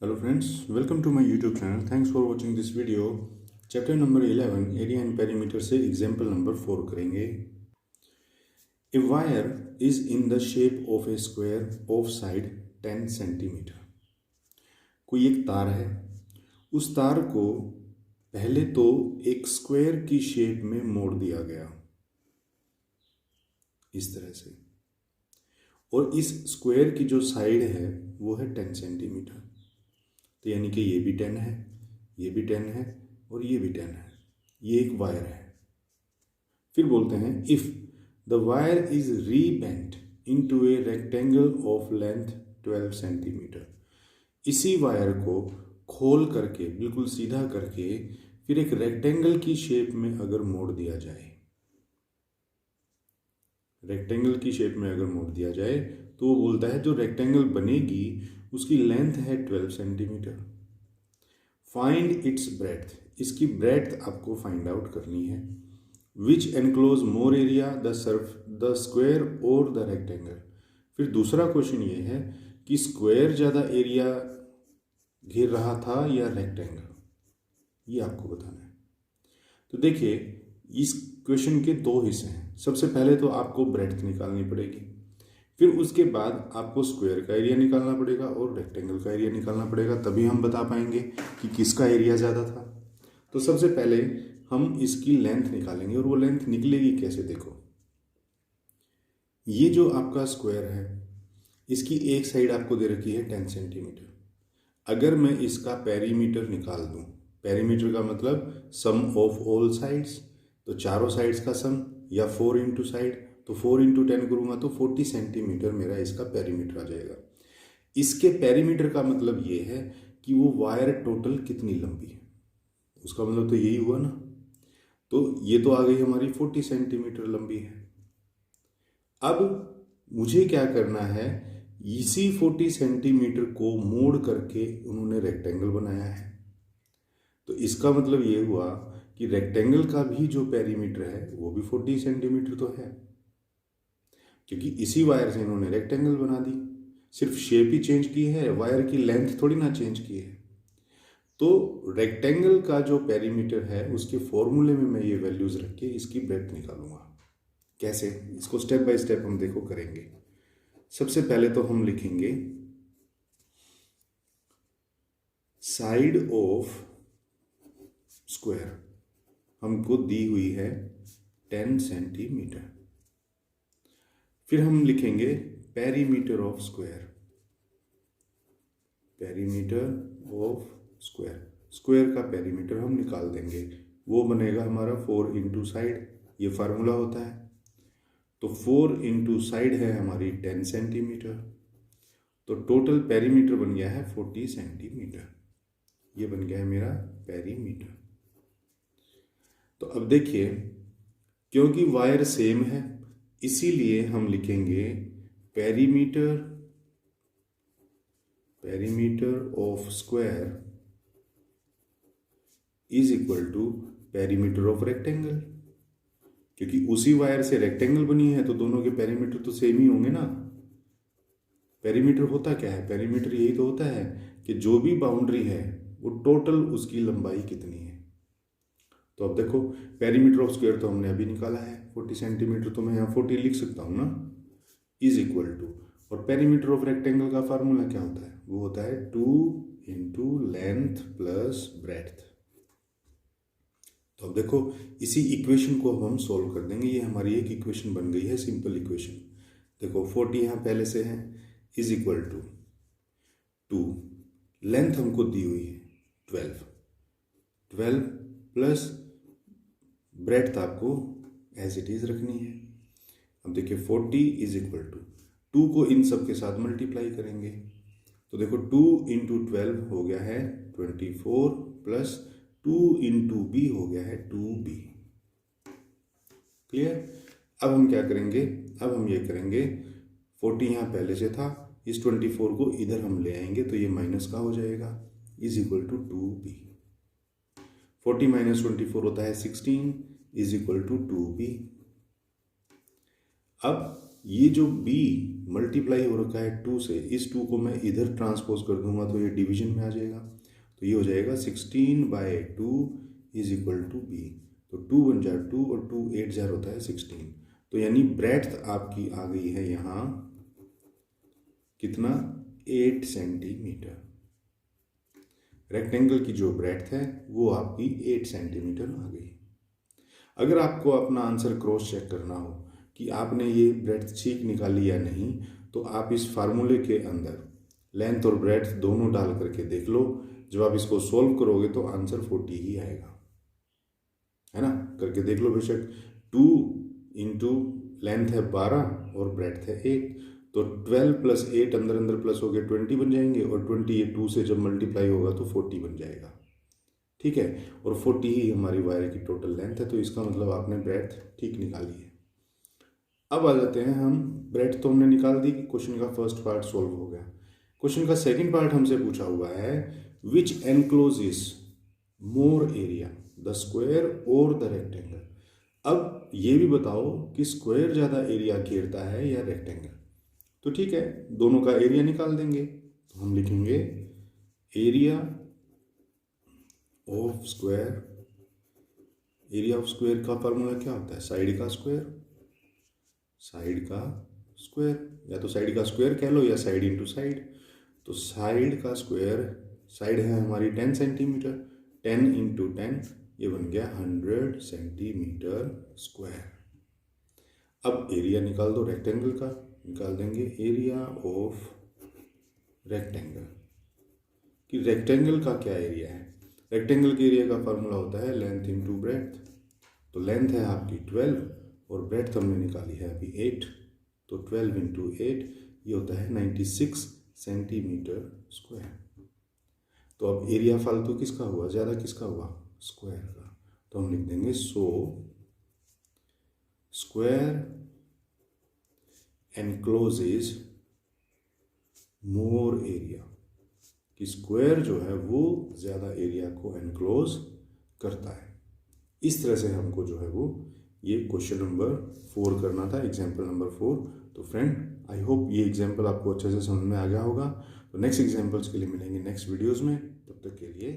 Hello friends, welcome to my YouTube channel. Thanks for watching this video. Chapter number 11 area and perimeter से example number 4 करेंगे. A wire is in the shape of a square of side 10 centimetre. कोई एक तार है, उस तार को पहले तो एक स्क्वायर की शेप में मोड़ दिया गया इस तरह से, और इस स्क्वायर की जो साइड है वो है 10 सेंटीमीटर. तो यानी कि ये भी 10 है, ये भी 10 है और ये भी 10 है. ये एक वायर है. फिर बोलते हैं if the wire is rebent into a rectangle of length 12 centimetre. इसी वायर को खोल करके बिल्कुल सीधा करके फिर एक रेक्टेंगल की शेप में अगर मोड़ दिया जाए, रेक्टेंगल की शेप में अगर मोड़ दिया जाए तो वो बोलता है जो रेक्टेंगल बनेगी उसकी लेंथ है 12 सेंटीमीटर. Find its breadth. इसकी ब्रेड्थ आपको फाइंड आउट करनी है. Which enclose more area the square और द रेक्टेंगल. फिर दूसरा क्वेश्चन ये है कि स्क्वायर ज़्यादा एरिया घेर रहा था या रेक्टेंगल, ये आपको बताना है. तो देखिए इस क्वेश्चन के दो हिस्से हैं. सबसे पहले तो आपको ब्रेड्थ निकालनी पड़ेगी, फिर उसके बाद आपको स्क्वायर का एरिया निकालना पड़ेगा और रेक्टेंगल का एरिया निकालना पड़ेगा. तभी हम बता पाएंगे कि किसका एरिया ज़्यादा था. तो सबसे पहले हम इसकी लेंथ निकालेंगे, और वो लेंथ निकलेगी कैसे. देखो ये जो आपका स्क्वायर है इसकी एक साइड आपको दे रखी है 10 सेंटीमीटर. अगर मैं इसका पेरीमीटर निकाल दूं, पेरीमीटर का मतलब सम ऑफ ऑल साइड्स, तो चारों साइड्स का सम, या 4 इंटू साइड, तो 4 इंटू 10 करूँगा तो 40 सेंटीमीटर मेरा इसका पेरीमीटर आ जाएगा. इसके पेरीमीटर का मतलब ये है कि वो वायर टोटल कितनी लंबी है, उसका मतलब तो यही हुआ ना. तो ये तो आ गई हमारी 40 सेंटीमीटर लंबी है. अब मुझे क्या करना है, इसी 40 सेंटीमीटर को मोड़ करके उन्होंने रेक्टेंगल बनाया है. तो इसका मतलब ये हुआ कि रेक्टेंगल का भी जो पेरीमीटर है वो भी 40 सेंटीमीटर तो है, क्योंकि इसी वायर से इन्होंने रेक्टेंगल बना दी. सिर्फ शेप ही चेंज की है, वायर की लेंथ थोड़ी ना चेंज की है. तो रेक्टेंगल का जो पेरीमीटर है उसके फॉर्मूले में मैं ये वैल्यूज रख के इसकी ब्रेड्थ निकालूंगा. कैसे, इसको स्टेप बाय स्टेप हम देखो करेंगे. सबसे पहले तो हम लिखेंगे साइड ऑफ स्क्वायर हमको दी हुई है 10 सेंटीमीटर. फिर हम लिखेंगे perimeter of square, perimeter of square. Square का पेरीमीटर हम निकाल देंगे, वो बनेगा हमारा 4 इंटू साइड, ये फार्मूला होता है. तो 4 इंटू साइड है हमारी 10 सेंटीमीटर, तो टोटल पेरीमीटर बन गया है 40 सेंटीमीटर. ये बन गया है मेरा पेरीमीटर. तो अब देखिए क्योंकि वायर सेम है इसीलिए हम लिखेंगे perimeter, perimeter of square is equal to perimeter of rectangle. क्योंकि उसी वायर से रेक्टेंगल बनी है तो दोनों के पेरीमीटर तो सेम ही होंगे ना. पेरीमीटर होता क्या है, पेरीमीटर यही तो होता है कि जो भी बाउंड्री है वो टोटल उसकी लंबाई कितनी है. तो अब देखो पेरीमीटर ऑफ स्क्वायर तो हमने अभी निकाला है 40 सेंटीमीटर, तो मैं यहाँ 40 लिख सकता हूँ ना, इज इक्वल टू, और पेरीमीटर ऑफ रेक्टेंगल का फार्मूला क्या होता है, वो होता है 2 इंटू लेंथ प्लस ब्रेड्थ. तो अब देखो इसी इक्वेशन को हम सोल्व कर देंगे. ये हमारी एक इक्वेशन बन गई है, सिंपल इक्वेशन. देखो 40 यहाँ पहले से है, इज इक्वल टू 2, लेंथ हमको दी हुई है 12 प्लस ब्रेड्थ आपको एज इट इज रखनी है. अब देखिए 40 इज इक्वल टू 2 को इन सब के साथ मल्टीप्लाई करेंगे, तो देखो 2 इंटू 12 हो गया है 24 प्लस 2 इंटू बी हो गया है 2b. क्लियर. अब हम क्या करेंगे, अब हम ये करेंगे 40 यहाँ पहले से था, इस 24 को इधर हम ले आएंगे तो ये माइनस का हो जाएगा, is equal to 2b. 40 minus 24 होता है 16, इज इक्वल टू 2b. अब ये जो b मल्टीप्लाई हो रखा है 2 से, इस 2 को मैं इधर ट्रांसपोज कर दूंगा तो ये डिवीजन में आ जाएगा, तो ये हो जाएगा 16/2 इज इक्वल टू बी। तो 2 बन जाए 2 और 2 8 जार होता है 16। तो यानी ब्रेड्थ आपकी आ गई है यहाँ कितना, 8 सेंटीमीटर। रेक्टेंगल की जो ब्रेड्थ है वो आपकी 8 सेंटीमीटर आ गई। अगर आपको अपना आंसर क्रॉस चेक करना हो कि आपने ये ब्रेड्थ ठीक निकाली या नहीं, तो आप इस फार्मूले के अंदर लेंथ और ब्रेड्थ दोनों डाल करके देख लो। जब आप इसको सोल्व करोगे तो आंसर 40 ही आएगा, है ना। करके देख लो बेशक। 2 इंटू लेंथ है 12 और ब्रेड्थ है 8, तो 12 + 8 अंदर अंदर प्लस हो गए 20 बन जाएंगे, और 20 ये 2 से जब मल्टीप्लाई होगा तो 40 बन जाएगा, ठीक है। और 40 ही हमारी वायर की टोटल लेंथ है, तो इसका मतलब आपने ब्रेड्थ ठीक निकाली है। अब आ जाते हैं हम, ब्रेड्थ तो हमने निकाल दी, क्वेश्चन का फर्स्ट पार्ट सॉल्व हो गया। क्वेश्चन का सेकंड पार्ट हमसे पूछा हुआ है, which encloses more area, the square और द रेक्टेंगल। अब ये भी बताओ कि स्क्वायर ज़्यादा एरिया घेरता है या रेक्टेंगल। तो ठीक है, दोनों का एरिया निकाल देंगे। तो हम लिखेंगे area of square, area of square का फॉर्मूला क्या होता है, साइड का स्क्वायर, साइड का स्क्वायर, या तो साइड का स्क्वायर कह लो या साइड इंटू साइड। तो साइड का स्क्वायर, साइड है हमारी 10 सेंटीमीटर, 10 इंटू 10 ये बन गया 100 सेंटीमीटर स्क्वायर। अब एरिया निकाल दो रेक्टेंगल का, निकाल देंगे एरिया ऑफ रेक्टेंगल। कि रेक्टेंगल का क्या एरिया है, रेक्टेंगल के एरिया का फॉर्मूला होता है लेंथ इंटू ब्रेड्थ। तो लेंथ है आपकी 12 और ब्रेड्थ हमने निकाली है अभी 8, तो 12 इंटू 8 ये होता है 96 सेंटीमीटर स्क्वायर। तो अब एरिया फालतू किसका हुआ, ज़्यादा किसका हुआ, स्क्वायर का। तो हम लिख देंगे so square encloses more area, कि स्क्वायर जो है वो ज़्यादा एरिया को एनक्लोज करता है। इस तरह से हमको जो है वो ये क्वेश्चन नंबर 4 करना था, एग्जाम्पल नंबर 4। तो फ्रेंड आई होप ये एग्जाम्पल आपको अच्छे से समझ में आ गया होगा। तो नेक्स्ट एग्जाम्पल्स के लिए मिलेंगे नेक्स्ट वीडियोज़ में, तब तक के लिए